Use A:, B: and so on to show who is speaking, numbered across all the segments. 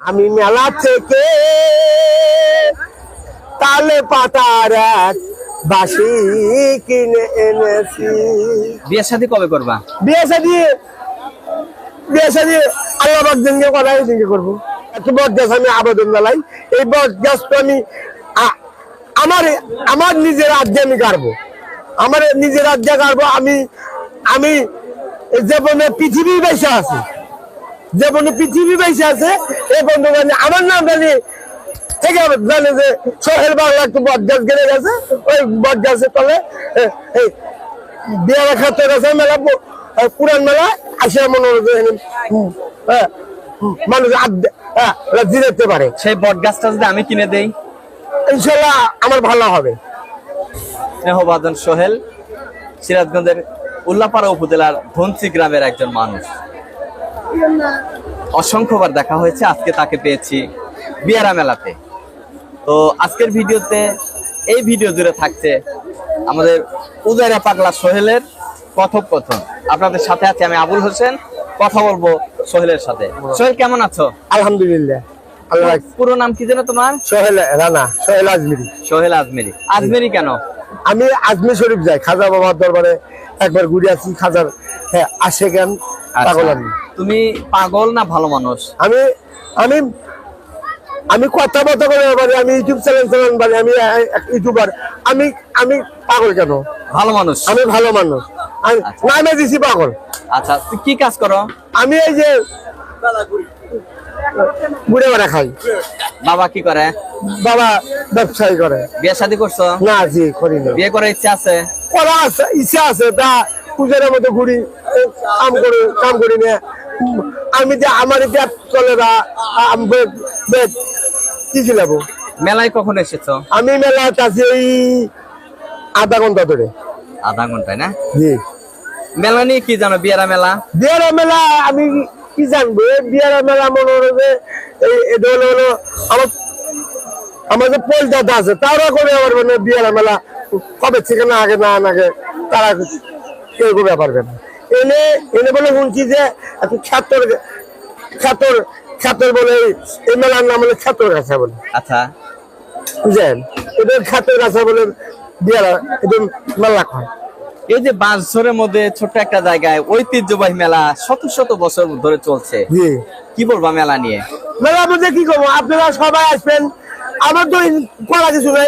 A: আমি মেলা থেকে তালে পাতার এক বাঁশি কিনে এনেছি।
B: বিয়ে শাদী কবে করবা?
A: বিয়ে শাদী আল্লাহ দিনকে করাই দিনকে করবো। একটু বটগাছ আমি আবেদন জানাই, এই বটগাছ তো আমি আমার নিজের রাজ্যে আমি গাড়বো, আমার নিজের রাজ্যে গাড়বো। আমি জীবনে পৃথিবী বেঁচে আছে, জীবনে পৃথিবী বেঁচে আছে এই বন্ধু আমার নাম জানি থেকে জানে যে সোহেল বাংলা একটু বটগাছ গেড়ে গেছে, ওই বটগাছের তলে বিয়ে খাতে গেছে মেলা, পুরান মেলা আসে মনোরঞ্জন মানুষ জিরাতে পারে।
B: সেই বট গাছটা যদি আমি কিনে দেই
A: ইনশাল্লাহ আমার ভালো হবে।
B: স্নেহভাজন সোহেল সিরাজগঞ্জের উল্লাপাড়া উপজেলার ধনসি গ্রামের একজন মানুষ। অসংখ্যবার দেখা হয়েছে, আজকে তাকে পেয়েছি বিয়ারা মেলাতে। তো আজকের ভিডিওতে এই ভিডিও জুড়ে থাকছে আমাদের উজাইরা পাগলা সোহেলের কথোপকথন। আপনাদের সাথে আছে আমি আবুল হোসেন, কথা বলবো সোহেলের সাথে। সোহেল কেমন আছো?
A: আলহামদুলিল্লাহ।
B: পুরো নাম কি যেন তোমার?
A: সোহেল রানা, সোহেল আজমিরি।
B: সোহেল আজমিরি। আজমিরি কেন?
A: আমি আজমির শরীফ যাই, খাজা বাবার দরবারে একবার ঘুরে আসি। খাজার আসে কেন পাগল আমি।
B: তুমি পাগল না ভালো মানুষ?
A: আমি আমি আমি কথা বলতে পারি, আমি ইউটিউব চ্যানেল পারি, আমি ইউটিউবার। আমি আমি পাগল কেন?
B: ভালো মানুষ।
A: আমি ভালো মানুষ, আমি নামে দিছি পাগল।
B: আচ্ছা, তুই কি কাজ করো?
A: আমি এই যে ঘুরে বেড়া খাই।
B: বাবা কি করে?
A: বাবা ব্যবসায়ী করে।
B: বিয়ে শাদী করছো?
A: না, জি করিনি।
B: বিয়ে করার ইচ্ছা আছে?
A: করা আছে, ইচ্ছা আছে, তা পূজার মতো ঘুরি, কাম করি না আমি। যে আমার পেট চলে না, কি খিলাবো।
B: মেলায় কখন এসেছো?
A: আমি মেলায় আছি এই আধা ঘন্টা ধরে।
B: আধা ঘন্টায় না?
A: জি।
B: মেলা নিয়ে কি জানো? বিয়ারা মেলা।
A: বিয়ারা মেলা আমি কি জানবো? বিয়ারা মেলা মনে হলো এটা হলো আমার যে পোল দাদা আছে তারা করে পারবে না। বিয়ারা মেলা কবে থেকে না আগে না আগে তারা কেউ করে পারবে না। এনে এনে বলে শুনছি যে একটু খ্যাতর বলে এই মেলার নাম হলো খ্যাতর গাছা বলে।
B: আচ্ছা,
A: বুঝলেন? এদের খ্যাতর গাছা বলে বিয়ারা এদের মেলা হয়।
B: এই যে বাঁশঝড়ের মধ্যে ছোট্ট একটা জায়গায় ঐতিহ্যবাহী মেলা শত শত বছর ধরে চলছে, কি বলবা মেলা নিয়ে?
A: মেলা বলতে কি করবো, আপনারা সবাই আসবেন। আমার তো করা কিছু নাই,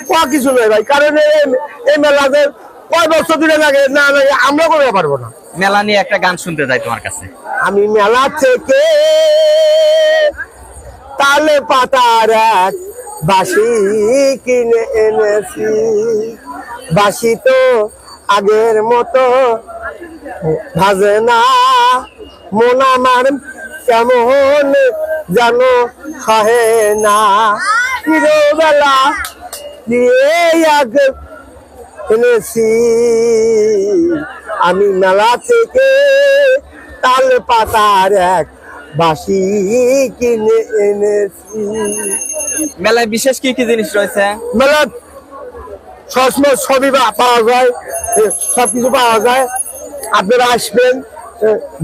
A: করা কিছু নাই ভাই, কারণ এই মেলাতে কয় বছর ধরে লাগে না লাগে আমরা করতে পারবো না।
B: মেলা নিয়ে একটা গান শুনতে যাই তোমার কাছে।
A: আমি মেলা থেকে তালে পাতার এক বাঁশি কিনে এনেছি। বাঁশি তো আগের মতো ভাজে না, মন আমার কেমন যেন সহে না। চিরবেলা দিয়ে আগে এনেছি আমি মেলা থেকে তাল পাতার এক বাঁশি কিনে এনেছি।
B: মেলায় বিশেষ কি কি জিনিস রয়েছে?
A: মেলা সবসময় সবই পাওয়া যায়, সবকিছু পাওয়া যায়। আপনারা আসবেন,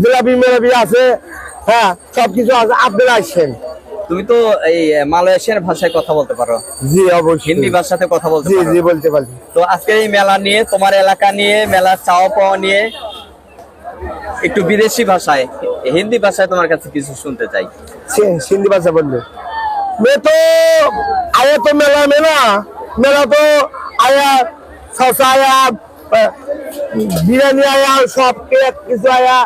A: জিলাপি মেলাপি আছে, হ্যাঁ সবকিছু আছে, আপনারা আসবেন।
B: তুমি তো এই মালয়েশিয়ার ভাষায় কথা বলতে পারো?
A: জি অবশ্যই।
B: হিন্দি ভাষাতে কথা বলতে
A: জি
B: পারো?
A: জি বলতে পারি।
B: তো আজকে এই মেলা নিয়ে, তোমার এলাকা নিয়ে, মেলার চাওয়া পাওয়া নিয়ে একটু বিদেশি ভাষায়, হিন্দি ভাষায় তোমার কাছে কিছু শুনতে চাই।
A: হিন্দি ভাষা বললে मैं तो आया तो मेला में ना, मेला तो आया सस आया, बिरयानी आया, सब के किस आया,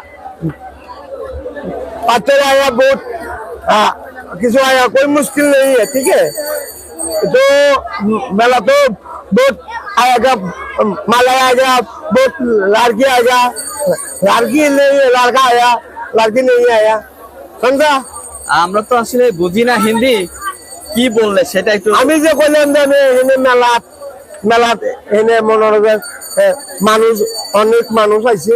A: पाचर आया, बहुत किस आया, कोई मुश्किल नहीं है। ठीक है, तो मेला तो बहुत आएगा, माला आएगा, बहुत लड़की आएगा, लड़की नहीं है, लड़का आया, लड़की नहीं आया, समझा?
B: আমরা তো আসলে বুঝি না হিন্দি, কি বললে সেটা একটু।
A: আমি যে বললাম যে এনে মেলা এনে মনোরঞ্জন মানুষ, অনেক মানুষ আছে,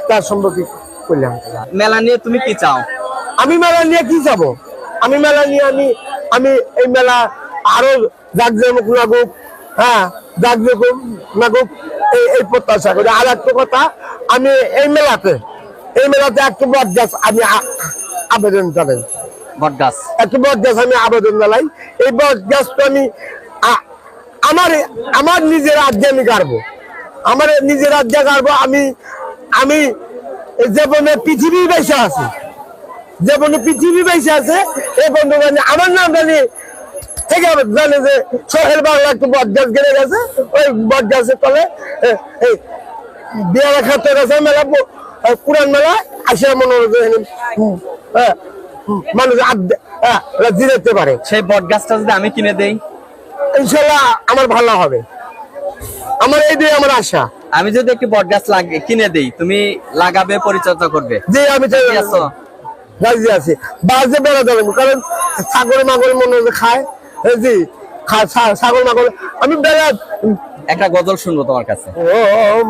A: তার সম্পর্কে বললাম।
B: মেলা নিয়ে তুমি কি চাও?
A: আমি মেলা নিয়ে কি যাবো? আমি মেলা নিয়ে আমি এই মেলা আরো জাঁকজমক লাগুক, হ্যাঁ জাঁকজমক লাগুক এই প্রত্যাশা করি। আর একটা কথা, আমি এই মেলাতে একটু বটগাছ আমি আবেদন জানাই।
B: বটগাছ।
A: একটা বট গাছ আমি আবেদন জানাই। এই বট গাছ তো আমি আমার আমার নিজের রাজ্যে আমি গাড়বো, আমার নিজের রাজ্যে গাড়বো। আমি জীবনে পৃথিবী বেঁচে আছে, জীবনে পৃথিবী বেঁচে আছে এই বন্ধু আমার নাম জানি থেকে জানে যে সোহেল বাংলা একটু বট গাছ গেড়ে গেছে, ওই বট গাছের তলে এই বিয়ার খাতে গেছে মেলা, পুরান মেলা আসে মনোরঞ্জন মানুষ জিরাতে পারে।
B: সেই বটগাছটা যদি আমি কিনে দেই,
A: ইনশাল্লাহ আমার ভালো হবে, আমার এই দিয়ে আমার আশা।
B: আমি যদি একটি বটগাছ কিনে দেই, তুমি লাগাবে, পরিচর্যা করবে?
A: যে আমি রাজি আছি, বাজে বেড়া যাবে, কারণ ছাগল মাগল মনে হয় খায়, জি ছাগল মাগল আমি বেড়া।
B: একটা গজল শুনবো তোমার কাছে।
A: ও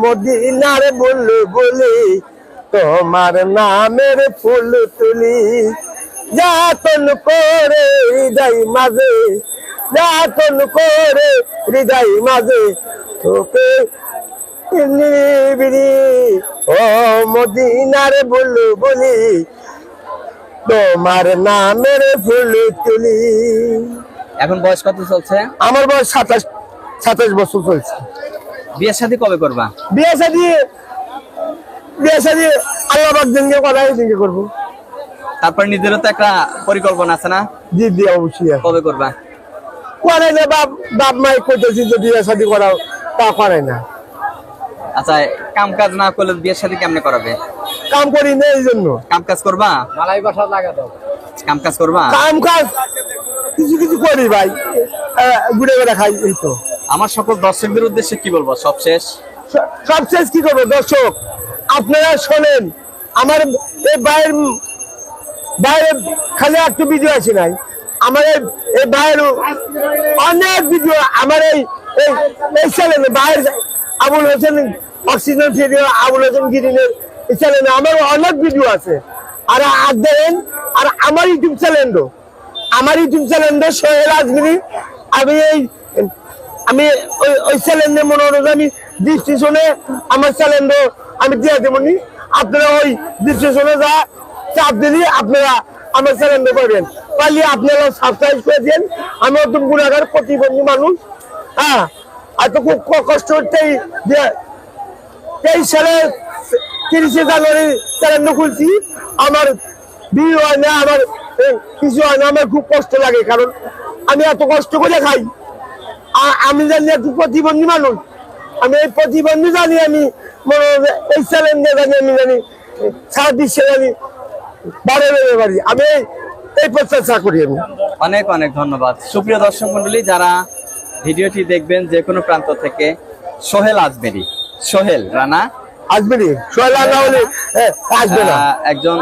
A: মদিনারে বললো বলি তোমার নামের ফুল তুলি, যাতন করে হৃদয় মাঝে, যাতন করে হৃদয় মাঝে তোকে নিবিড়ি। ও মদিনারে বললো বলি তোমার নামের ফুল তুলি।
B: এখন বয়স কত চলছে?
A: আমার বয়স 27 বছর চলছে।
B: বিয়ের শাদী কবে করবা?
A: বিয়ে শাদী আল্লাহ পাক দিনকে কথাই দিনকে করবো।
B: তারপর নিজেরও তো একটা পরিকল্পনা আছে না?
A: জি জি অবশ্যই।
B: কবে করবা?
A: করে না, বাপ মাই কইতেছি যে বিয়ে শাদী করাও, তা করে না।
B: আচ্ছা, কাম কাজ না করলে বিয়ের শাদী কেমনে করাবে?
A: কাম করি না এই জন্য।
B: কাম কাজ করবা?
C: মালাই বাসা লাগা দাও।
B: কাম কাজ করবা?
A: কাম কাজ কিছু কিছু করি ভাই, ঘুরে ঘুরে খাই, এই তো।
B: আমার সকল দর্শকদের উদ্দেশ্যে কি বলবো সবশেষ?
A: সবশেষ কি করবো দর্শক, আপনারা শোনেন, আমার এই বাইরে খালি একটু ভিডিও আছে নাই, আমার এই বাইরের অনেক ভিডিও, আমার এই চ্যানেলে বাইরে আবুল হোসেন অক্সিজেন ভিডিও, আবুল হোসেন গিরিনের এই চ্যানেলে আমার অনেক ভিডিও আছে। আর দেখেন, আর আমার ইউটিউব চ্যানেল সোহেল আজমিরি, আমি ওই চ্যানেলে মনোরঞ্জন আমি ডিসক্রিপশনে আমার চ্যানেল আমি দিয়ে দেবনি, আপনারা ওই ডিসক্রিপশনে যা চাপ দিলি আপনারা আমার চ্যানেল করবেন, পারলে আপনারা সাবস্ক্রাইব করে দেন। আমি একদম গুণাগার প্রতিবন্ধী মানুষ, হ্যাঁ, এত খুব কষ্ট করতেই 23 সালে 30 জানুয়ারি চ্যানেল খুলছি, আমার বিয়ে হয় না, আমার কিছু হয় না, আমার খুব কষ্ট লাগে, কারণ আমি এত কষ্ট করে খাই। আমি জানি একটু প্রতিবন্ধী মানুষ, আমি এই প্রতিবন্ধী জানি, আমি মনে এই চ্যালেঞ্জ জানি, আমি জানি সারা বিশ্বে জানি বাড়ে বেড়ে পারি, আমি এই প্রচেষ্টা করি। আমি
B: অনেক অনেক ধন্যবাদ। সুপ্রিয় দর্শক মন্ডলী, যারা ভিডিওটি দেখবেন যে কোনো প্রান্ত থেকে, সোহেল আজমেরি, সোহেল রানা
A: আজমেরি, সোহেল রানা হলে আসবে না,
B: একজন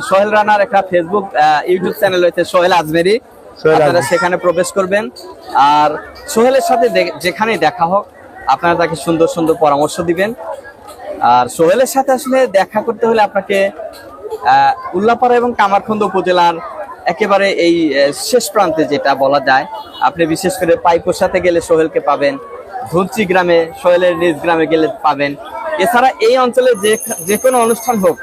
A: সোহেল
B: রানার একটা ফেসবুক ইউটিউব চ্যানেল রয়েছে সোহেল আজমেরি, আপনারা সেখানে প্রবেশ করবেন। আর সোহেলের সাথে যেখানেই দেখা হোক আপনারা তাকে সুন্দর সুন্দর পরামর্শ দিবেন। আর সোহেলের সাথে আসলে দেখা করতে হলে আপনাকে উল্লাপাড়া এবং কামারখন্দ উপজেলার একেবারে এই শেষ প্রান্তে যেটা বলা যায়, আপনি বিশেষ করে পাইপোর সাথে গেলে সোহেলকে পাবেন, ধুনচি গ্রামে সোহেলের নিজ গ্রামে গেলে পাবেন। এছাড়া এই অঞ্চলে যে কোনো অনুষ্ঠান হোক,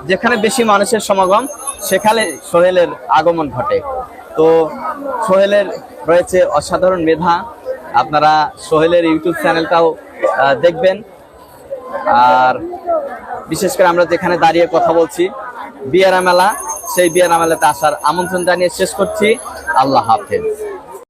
B: যেখানে বেশি মানুষের সমাগম, সেখানে সোহেলের আগমন ঘটে। তো সোহেলের রয়েছে অসাধারণ মেধা, আপনারা সোহেলের ইউটিউব চ্যানেলটাও দেখবেন। আর বিশেষ করে আমরা যেখানে দাঁড়িয়ে কথা বলছি, বিয়ারা মেলা, সেই বিয়ারা মেলাতে আসার আমন্ত্রণ জানিয়ে শেষ করছি। আল্লাহ হাফেজ।